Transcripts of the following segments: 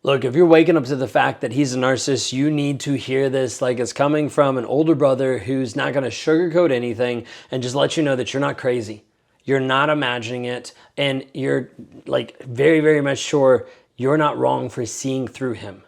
Look, if you're waking up to the fact that he's a narcissist, you need to hear this like it's coming from an older brother who's not going to sugarcoat anything and just let you know that you're not crazy. You're not imagining it. And you're like very, very much sure you're not wrong for seeing through him.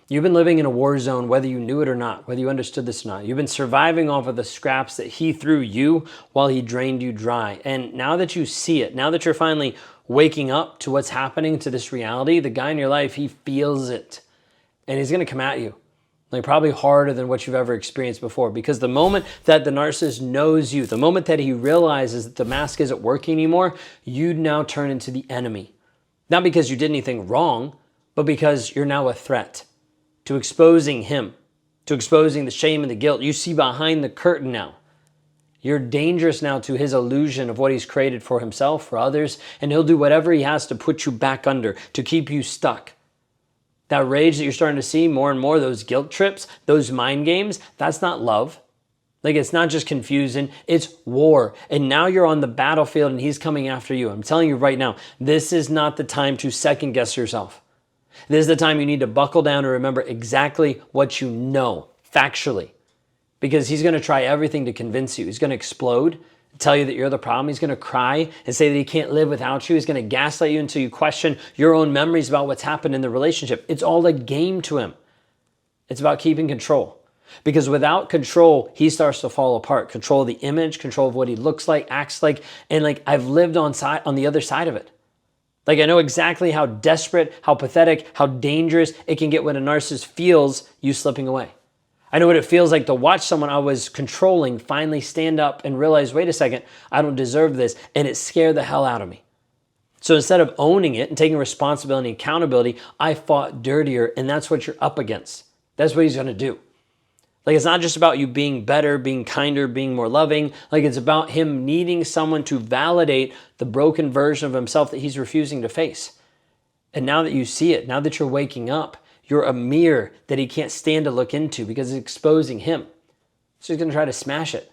You've been living in a war zone, whether you knew it or not, whether you understood this or not. You've been surviving off of the scraps that he threw you while he drained you dry. And now that you see it, now that you're finally waking up to what's happening, to this reality, the guy in your life, he feels it. And he's going to come at you, like probably harder than what you've ever experienced before. Because the moment that the narcissist knows you, the moment that he realizes that the mask isn't working anymore, you now turn into the enemy. Not because you did anything wrong, but because you're now a threat to exposing him, to exposing the shame and the guilt. You see behind the curtain now. You're dangerous now to his illusion of what he's created for himself, for others, and he'll do whatever he has to put you back under, to keep you stuck. That rage that you're starting to see more and more, those guilt trips, those mind games, that's not love. Like, it's not just confusion, it's war. And now you're on the battlefield and he's coming after you. I'm telling you right now, this is not the time to second guess yourself. This is the time you need to buckle down and remember exactly what you know, factually. Because he's going to try everything to convince you. He's going to explode, tell you that you're the problem. He's going to cry and say that he can't live without you. He's going to gaslight you until you question your own memories about what's happened in the relationship. It's all a game to him. It's about keeping control. Because without control, he starts to fall apart. Control of the image, control of what he looks like, acts like, and like I've lived on the other side of it. Like, I know exactly how desperate, how pathetic, how dangerous it can get when a narcissist feels you slipping away. I know what it feels like to watch someone I was controlling finally stand up and realize, wait a second, I don't deserve this, and it scared the hell out of me. So instead of owning it and taking responsibility and accountability, I fought dirtier, and that's what you're up against. That's what he's going to do. Like, it's not just about you being better, being kinder, being more loving. Like, it's about him needing someone to validate the broken version of himself that he's refusing to face. And now that you see it, now that you're waking up, you're a mirror that he can't stand to look into because it's exposing him. So he's going to try to smash it.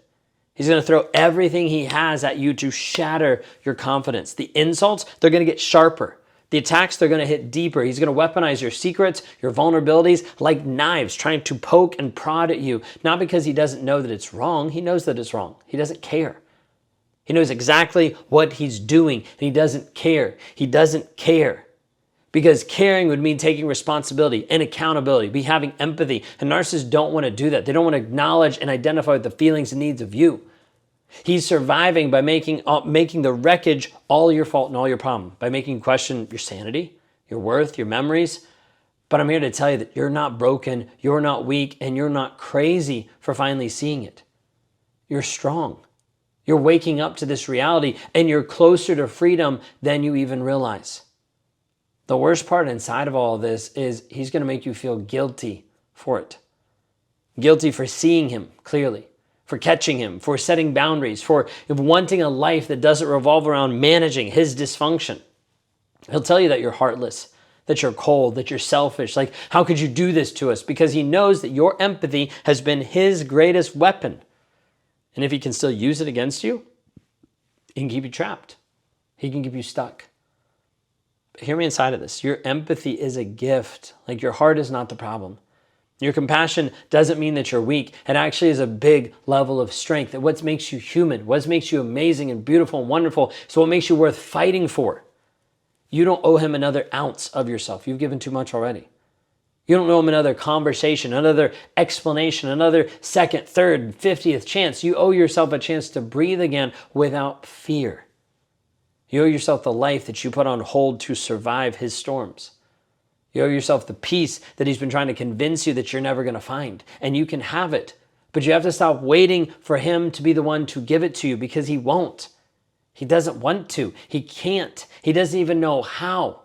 He's going to throw everything he has at you to shatter your confidence. The insults, they're going to get sharper. The attacks, they're going to hit deeper. He's going to weaponize your secrets, your vulnerabilities, like knives, trying to poke and prod at you. Not because he doesn't know that it's wrong. He knows that it's wrong. He doesn't care. He knows exactly what he's doing, and he doesn't care. He doesn't care. Because caring would mean taking responsibility and accountability, be having empathy. And narcissists don't want to do that. They don't want to acknowledge and identify the feelings and needs of you. He's surviving by making the wreckage all your fault and all your problem, by making you question your sanity, your worth, your memories. But I'm here to tell you that you're not broken, you're not weak, and you're not crazy for finally seeing it. You're strong. You're waking up to this reality, and you're closer to freedom than you even realize. The worst part inside of all of this is he's going to make you feel guilty for it. Guilty for seeing him clearly, for catching him, for setting boundaries, for wanting a life that doesn't revolve around managing his dysfunction. He'll tell you that you're heartless, that you're cold, that you're selfish. Like, how could you do this to us? Because he knows that your empathy has been his greatest weapon. And if he can still use it against you, he can keep you trapped. He can keep you stuck. But hear me inside of this. Your empathy is a gift. Like, your heart is not the problem. Your compassion doesn't mean that you're weak. It actually is a big level of strength. And what makes you human, what makes you amazing and beautiful and wonderful, is what makes you worth fighting for. You don't owe him another ounce of yourself. You've given too much already. You don't owe him another conversation, another explanation, another second, third, 50th chance. You owe yourself a chance to breathe again without fear. You owe yourself the life that you put on hold to survive his storms. You owe yourself the peace that he's been trying to convince you that you're never going to find. And you can have it. But you have to stop waiting for him to be the one to give it to you, because he won't. He doesn't want to. He can't. He doesn't even know how.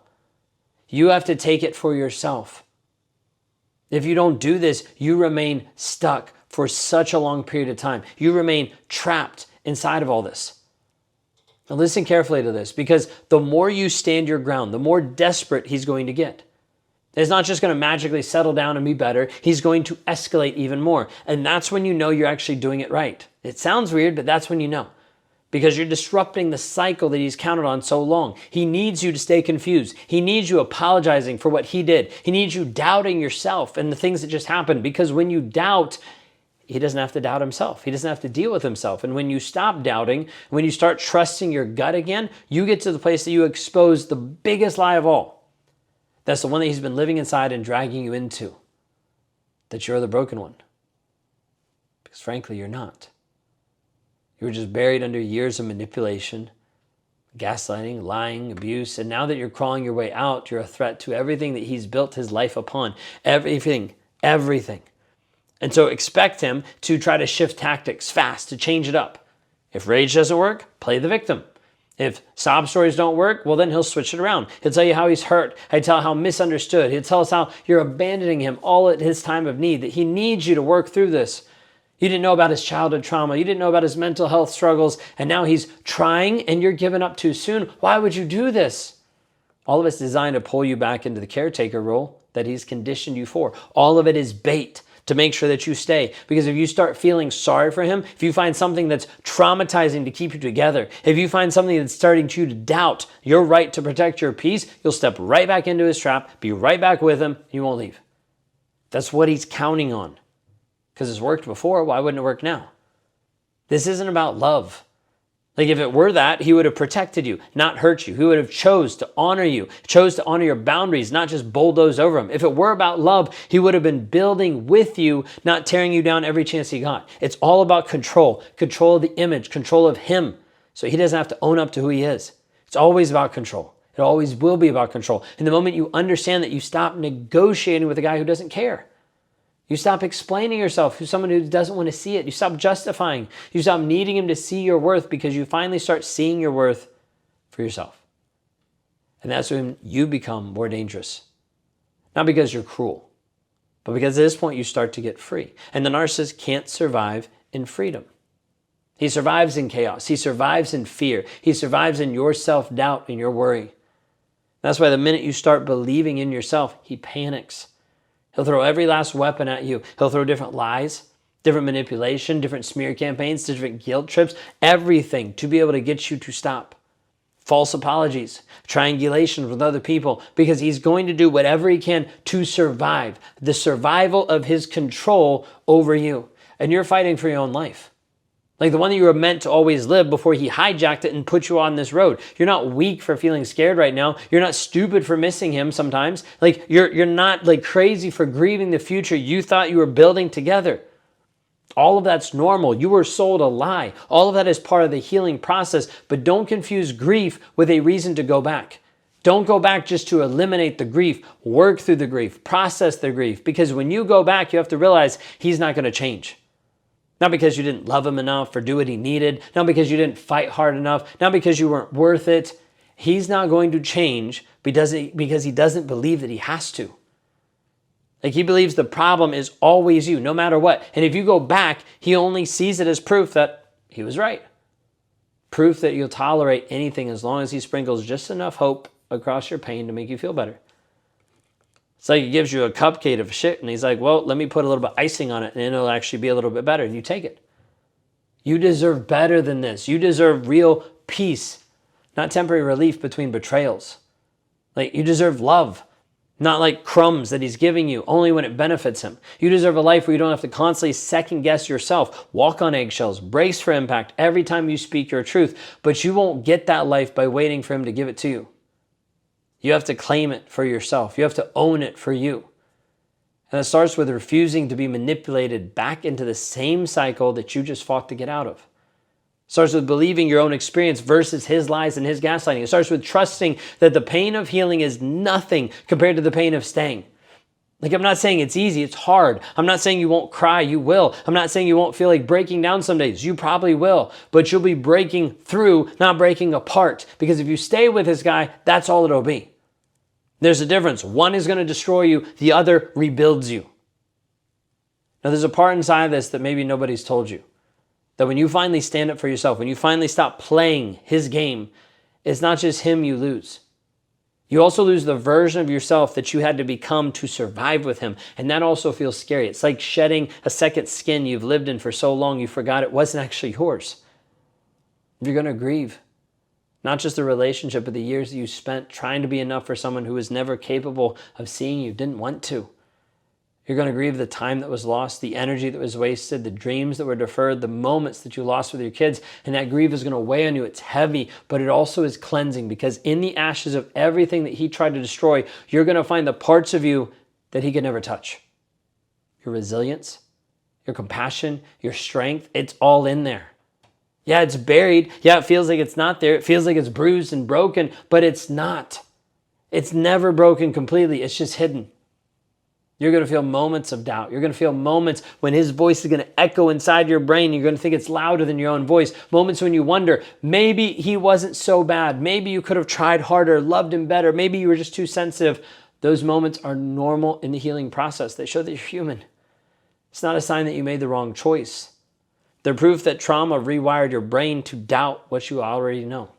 You have to take it for yourself. If you don't do this, you remain stuck for such a long period of time. You remain trapped inside of all this. Now listen carefully to this, because the more you stand your ground, the more desperate he's going to get. It's not just going to magically settle down and be better. He's going to escalate even more. And that's when you know you're actually doing it right. It sounds weird, but that's when you know. because you're disrupting the cycle that he's counted on so long. He needs you to stay confused. He needs you apologizing for what he did. He needs you doubting yourself and the things that just happened, because when you doubt, he doesn't have to doubt himself. He doesn't have to deal with himself. And when you stop doubting, when you start trusting your gut again, you get to the place that you expose the biggest lie of all. That's the one that he's been living inside and dragging you into, that you're the broken one. Because frankly, you're not. You were just buried under years of manipulation, gaslighting, lying, abuse. And now that you're crawling your way out, you're a threat to everything that he's built his life upon. Everything. And so expect him to try to shift tactics fast, to change it up. If rage doesn't work, play the victim. If sob stories don't work, well, then he'll switch it around. He'll tell you how he's hurt. He'll tell how misunderstood. He'll tell us how you're abandoning him all at his time of need, that he needs you to work through this. You didn't know about his childhood trauma. You didn't know about his mental health struggles. And now he's trying and you're giving up too soon. Why would you do this? All of it's designed to pull you back into the caretaker role that he's conditioned you for. All of it is bait to make sure that you stay. Because if you start feeling sorry for him, if you find something that's traumatizing to keep you together, if you find something that's starting you to doubt your right to protect your peace, you'll step right back into his trap, be right back with him, and you won't leave. That's what he's counting on. Because it's worked before, why wouldn't it work now? This isn't about love. Like if it were that, he would have protected you, not hurt you. He would have chose to honor you, chose to honor your boundaries, not just bulldoze over them. If it were about love, he would have been building with you, not tearing you down every chance he got. It's all about control of the image, control of him. So he doesn't have to own up to who he is. It's always about control. It always will be about control. And the moment you understand that, you stop negotiating with a guy who doesn't care. You stop explaining yourself to someone who doesn't want to see it. You stop justifying. You stop needing him to see your worth, because you finally start seeing your worth for yourself. And that's when you become more dangerous. Not because you're cruel, but because at this point you start to get free. And the narcissist can't survive in freedom. He survives in chaos. He survives in fear. He survives in your self-doubt and your worry. That's why the minute you start believing in yourself, he panics. He'll throw every last weapon at you. He'll throw different lies, different manipulation, different smear campaigns, different guilt trips, everything to be able to get you to stop. False apologies, triangulations with other people, because he's going to do whatever he can to survive. The survival of his control over you. And you're fighting for your own life. Like the one that you were meant to always live before he hijacked it and put you on this road. You're not weak for feeling scared right now. You're not stupid for missing him sometimes. Like you're not like crazy for grieving the future you thought you were building together. All of that's normal. You were sold a lie. All of that is part of the healing process, but don't confuse grief with a reason to go back. Don't go back just to eliminate the grief. Work through the grief. Process the grief. Because when you go back, you have to realize he's not going to change. Not because you didn't love him enough or do what he needed. Not because you didn't fight hard enough. Not because you weren't worth it. He's not going to change because he doesn't believe that he has to. Like he believes the problem is always you, no matter what. And if you go back, he only sees it as proof that he was right. Proof that you'll tolerate anything as long as he sprinkles just enough hope across your pain to make you feel better. It's like he gives you a cupcake of shit and he's like, well, let me put a little bit of icing on it and it'll actually be a little bit better, and you take it. You deserve better than this. You deserve real peace, not temporary relief between betrayals. Like you deserve love, not like crumbs that he's giving you only when it benefits him. You deserve a life where you don't have to constantly second guess yourself, walk on eggshells, brace for impact every time you speak your truth, but you won't get that life by waiting for him to give it to you. You have to claim it for yourself. You have to own it for you. And it starts with refusing to be manipulated back into the same cycle that you just fought to get out of. It starts with believing your own experience versus his lies and his gaslighting. It starts with trusting that the pain of healing is nothing compared to the pain of staying. Like I'm not saying it's easy, it's hard. I'm not saying you won't cry, you will. I'm not saying you won't feel like breaking down some days, you probably will. But you'll be breaking through, not breaking apart. Because if you stay with this guy, that's all it'll be. There's a difference. One is going to destroy you, the other rebuilds you. Now there's a part inside of this that maybe nobody's told you. That when you finally stand up for yourself, when you finally stop playing his game, it's not just him you lose. You also lose the version of yourself that you had to become to survive with him. And that also feels scary. It's like shedding a second skin you've lived in for so long you forgot it wasn't actually yours. You're going to grieve. Not just the relationship, but the years that you spent trying to be enough for someone who was never capable of seeing you, didn't want to. You're going to grieve the time that was lost, the energy that was wasted, the dreams that were deferred, the moments that you lost with your kids. And that grief is going to weigh on you. It's heavy, but it also is cleansing, because in the ashes of everything that he tried to destroy, you're going to find the parts of you that he could never touch. Your resilience, your compassion, your strength, it's all in there. Yeah, it's buried. Yeah, it feels like it's not there. It feels like it's bruised and broken, but it's not. It's never broken completely. It's just hidden. You're going to feel moments of doubt. You're going to feel moments when his voice is going to echo inside your brain. You're going to think it's louder than your own voice. Moments when you wonder, maybe he wasn't so bad. Maybe you could have tried harder, loved him better. Maybe you were just too sensitive. Those moments are normal in the healing process. They show that you're human. It's not a sign that you made the wrong choice. They're proof that trauma rewired your brain to doubt what you already know.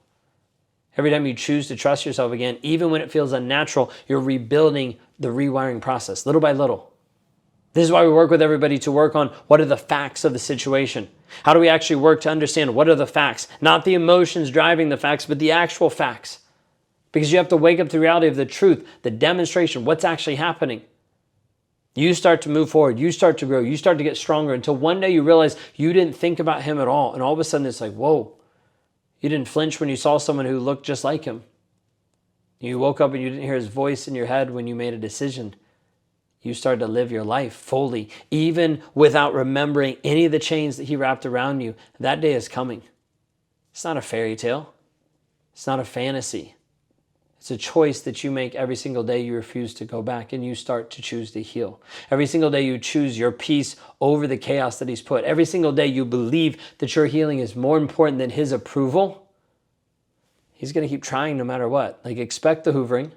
Every time you choose to trust yourself again, even when it feels unnatural, you're rebuilding the rewiring process, little by little. This is why we work with everybody to work on what are the facts of the situation. How do we actually work to understand what are the facts? Not the emotions driving the facts, but the actual facts. Because you have to wake up to the reality of the truth, the demonstration, what's actually happening. You start to move forward. You start to grow. You start to get stronger until one day you realize you didn't think about him at all. And all of a sudden it's like, whoa, you didn't flinch when you saw someone who looked just like him. You woke up and you didn't hear his voice in your head when you made a decision. You started to live your life fully, even without remembering any of the chains that he wrapped around you. That day is coming. It's not a fairy tale. It's not a fantasy. It's a choice that you make every single day. You refuse to go back and you start to choose to heal. Every single day you choose your peace over the chaos that he's put. Every single day you believe that your healing is more important than his approval. He's going to keep trying no matter what. Like, expect the hoovering.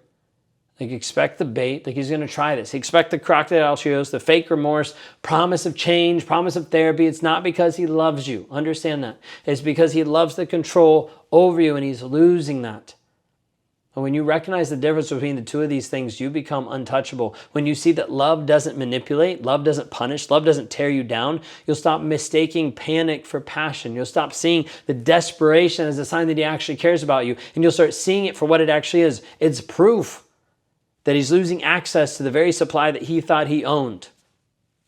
Like, expect the bait. Like, he's going to try this. Expect the crocodile tears, the fake remorse, promise of change, promise of therapy. It's not because he loves you. Understand that. It's because he loves the control over you and he's losing that. And when you recognize the difference between the two of these things, you become untouchable. When you see that love doesn't manipulate, love doesn't punish, love doesn't tear you down, you'll stop mistaking panic for passion. You'll stop seeing the desperation as a sign that he actually cares about you. And you'll start seeing it for what it actually is. It's proof that he's losing access to the very supply that he thought he owned.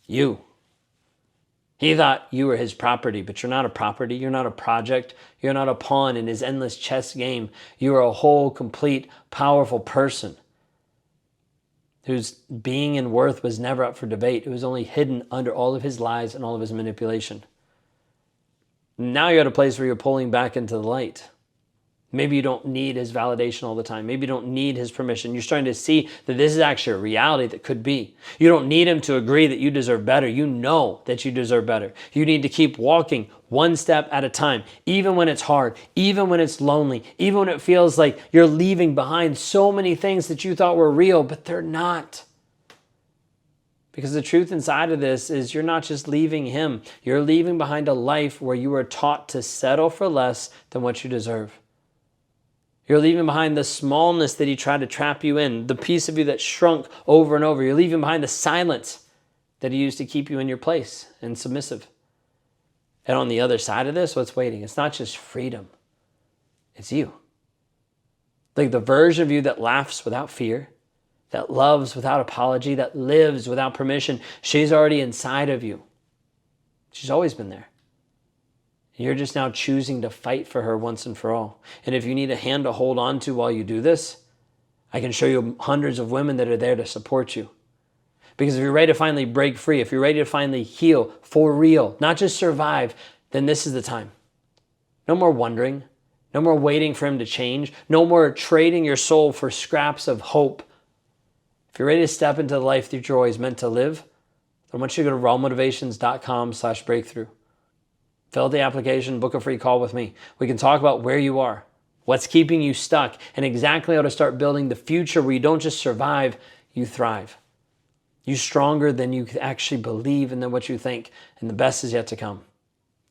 You. He thought you were his property, but you're not a property. You're not a project. You're not a pawn in his endless chess game. You are a whole, complete, powerful person whose being and worth was never up for debate. It was only hidden under all of his lies and all of his manipulation. Now you're at a place where you're pulling back into the light. Maybe you don't need his validation all the time. Maybe you don't need his permission. You're starting to see that this is actually a reality that could be. You don't need him to agree that you deserve better. You know that you deserve better. You need to keep walking one step at a time, even when it's hard, even when it's lonely, even when it feels like you're leaving behind so many things that you thought were real, but they're not. Because the truth inside of this is you're not just leaving him. You're leaving behind a life where you were taught to settle for less than what you deserve. You're leaving behind the smallness that he tried to trap you in, the piece of you that shrunk over and over. You're leaving behind the silence that he used to keep you in your place and submissive. And on the other side of this, what's waiting? It's not just freedom. It's you. Like the version of you that laughs without fear, that loves without apology, that lives without permission. She's already inside of you. She's always been there. You're just now choosing to fight for her once and for all. And if you need a hand to hold on to while you do this, I can show you hundreds of women that are there to support you. Because if you're ready to finally break free, if you're ready to finally heal for real, not just survive, then this is the time. No more wondering. No more waiting for him to change. No more trading your soul for scraps of hope. If you're ready to step into the life that you're always meant to live, then I want you to go to rawmotivations.com/breakthrough. Fill out the application, book a free call with me. We can talk about where you are, what's keeping you stuck, and exactly how to start building the future where you don't just survive, you thrive. You're stronger than you actually believe and than what you think, and the best is yet to come.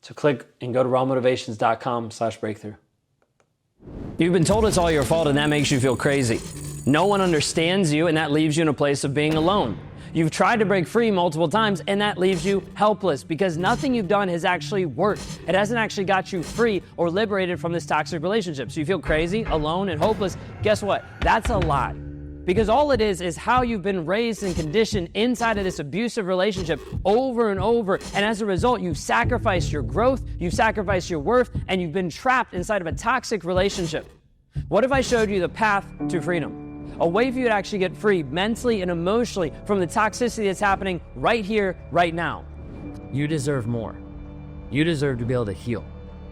So click and go to rawmotivations.com/breakthrough. You've been told it's all your fault and that makes you feel crazy. No one understands you and that leaves you in a place of being alone. You've tried to break free multiple times, and that leaves you helpless because nothing you've done has actually worked. It hasn't actually got you free or liberated from this toxic relationship. So you feel crazy, alone, and hopeless. Guess what? That's a lie. Because all it is how you've been raised and conditioned inside of this abusive relationship over and over. And as a result, you've sacrificed your growth, you've sacrificed your worth, and you've been trapped inside of a toxic relationship. What if I showed you the path to freedom? A way for you to actually get free mentally and emotionally from the toxicity that's happening right here, right now. You deserve more. You deserve to be able to heal.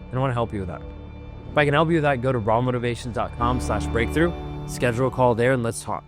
And I want to help you with that. If I can help you with that, go to rawmotivations.com/breakthrough, schedule a call there, and let's talk.